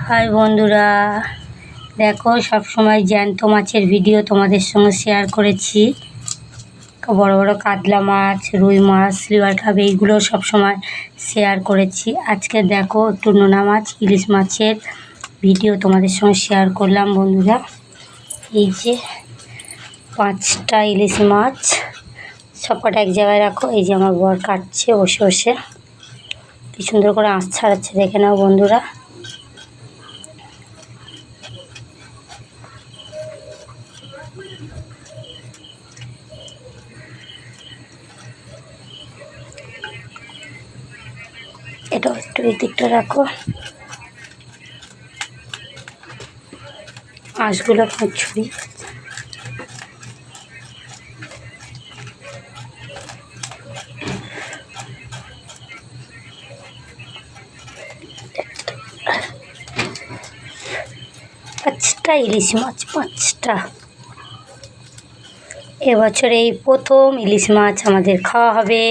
High বন্ধুরা, দেখো সবসময় জ্যান্ত মাছের ভিডিও তোমাদের সঙ্গে শেয়ার করেছি। বড় বড় কাতলা মাছ, রুই মাছ, সিলভার কাপ এইগুলো সবসময় শেয়ার করেছি। আজকে দেখো একটু নোনা মাছ, ইলিশ মাছের ভিডিও তোমাদের সঙ্গে শেয়ার করলাম বন্ধুরা। এই যে 5টা ইলিশ মাছ, সবকটা এক জায়গায় রাখো। এই যে আমার বর কাটছে বসে বসে, কি সুন্দর করে আঁশ ছাড়াচ্ছে, দেখে নাও বন্ধুরা। এটা একটু এই দিকটা রাখো, আঁশগুলো আপনার ছুরি। পাঁচটা ইলিশ মাছ, 5টা। এবছর এই প্রথম ইলিশ মাছ আমাদের খাওয়া হবে।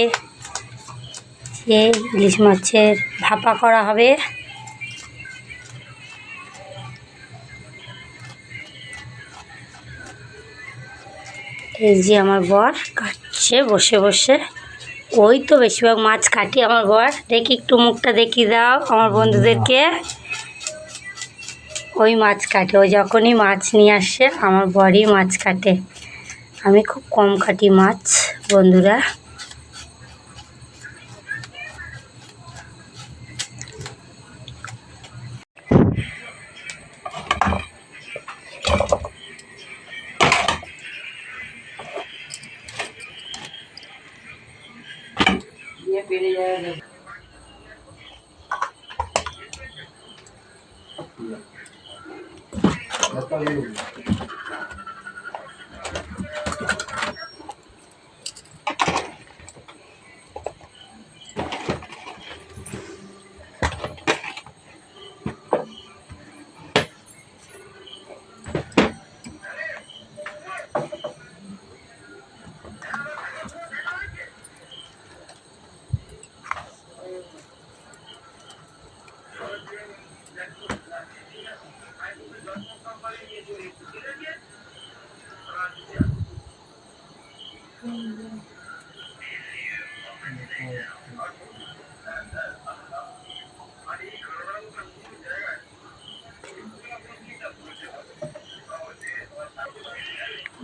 এই ইলিশ মাছের ভাপা করা হবে। এই যে আমার বর কাটছে বসে বসে। ওই তো বেশিরভাগ মাছ কাটি আমার বর। দেখি একটু মুখটা দেখিয়ে দাও আমার বন্ধুদেরকে। ওই মাছ কাটে, ওই যখনই মাছ নিয়ে আসে আমার বরই মাছ কাটে। আমি খুব কম কাটি মাছ বন্ধুরা।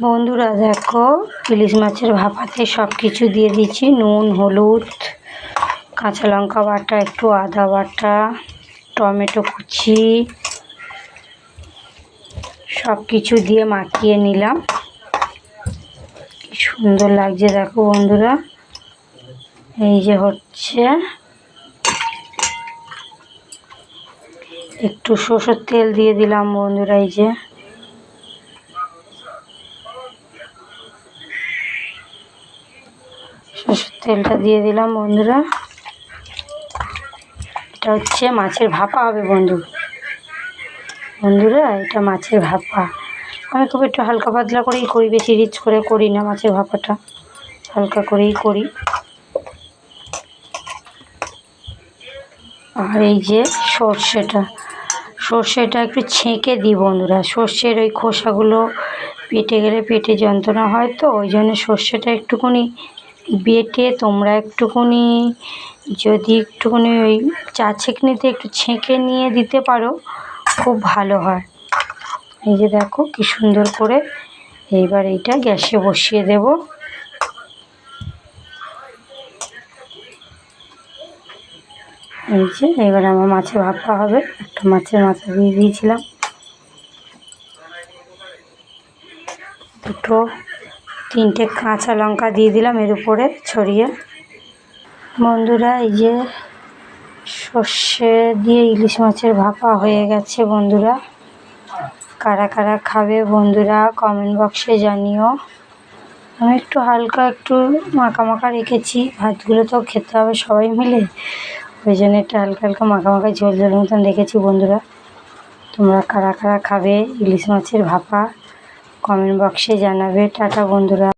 বন্ধুরা দেখো, ইলিশ মাছের ভাপাতে সব কিছু দিয়ে দিচ্ছি। নুন, হলুদ, কাঁচা লঙ্কা বাটা, একটু আদা বাটা, টমেটো কুচি, সব কিছু দিয়ে মাখিয়ে নিলাম। কি সুন্দর লাগছে দেখো বন্ধুরা। এই যে হচ্ছে, একটু সরষের তেল দিয়ে দিলাম বন্ধুরা। এই যে সরষের তেলটা দিয়ে দিলাম বন্ধুরা। এটা হচ্ছে মাছের ভাপা হবে বন্ধুরা। এটা মাছের ভাপা। আমি খুব একটু হালকা পাতলা করেই করি, বেশি রিচ করে করি না মাছের ভাপাটা, হালকা করেই করি। আর এই যে সর্ষেটা একটু ছেঁকে দিই বন্ধুরা। সর্ষের ওই খোসাগুলো পেটে গেলে পেটে যন্ত্রণা হয়, তো ওই জন্য সর্ষেটা একটুখানি বেটে তোমরা একটুখানি, যদি একটুখানি ওই চা ছেঁকনিতে একটু ছেঁকে নিয়ে দিতে পারো, খুব ভালো হয়। এই যে দেখো কি সুন্দর করে। এইবার এইটা গ্যাসে বসিয়ে দেব। এই যে এবার আমার মাছের ভাপা হবে। একটা মাছের মাথা দিয়ে দিয়েছিলাম, 2-3টে কাঁচা লঙ্কা দিয়ে দিলাম এর উপরে ছড়িয়ে। বন্ধুরা এই যে সর্ষে দিয়ে ইলিশ মাছের ভাপা হয়ে গেছে বন্ধুরা। কারা কারা খাবে বন্ধুরা কমেন্ট বক্সে জানিও। আমি একটু হালকা একটু মাখা মাখা রেখেছি, ভাতগুলো তো খেতে হবে সবাই মিলে, ওই জন্য একটু হালকা হালকা মাখা মাখা ঝোল ঝোল মতন রেখেছি বন্ধুরা। তোমরা কারা কারা খাবে ইলিশ মাছের ভাপা কমেন্ট বক্সে জানাবে। টাটা বন্ধুরা।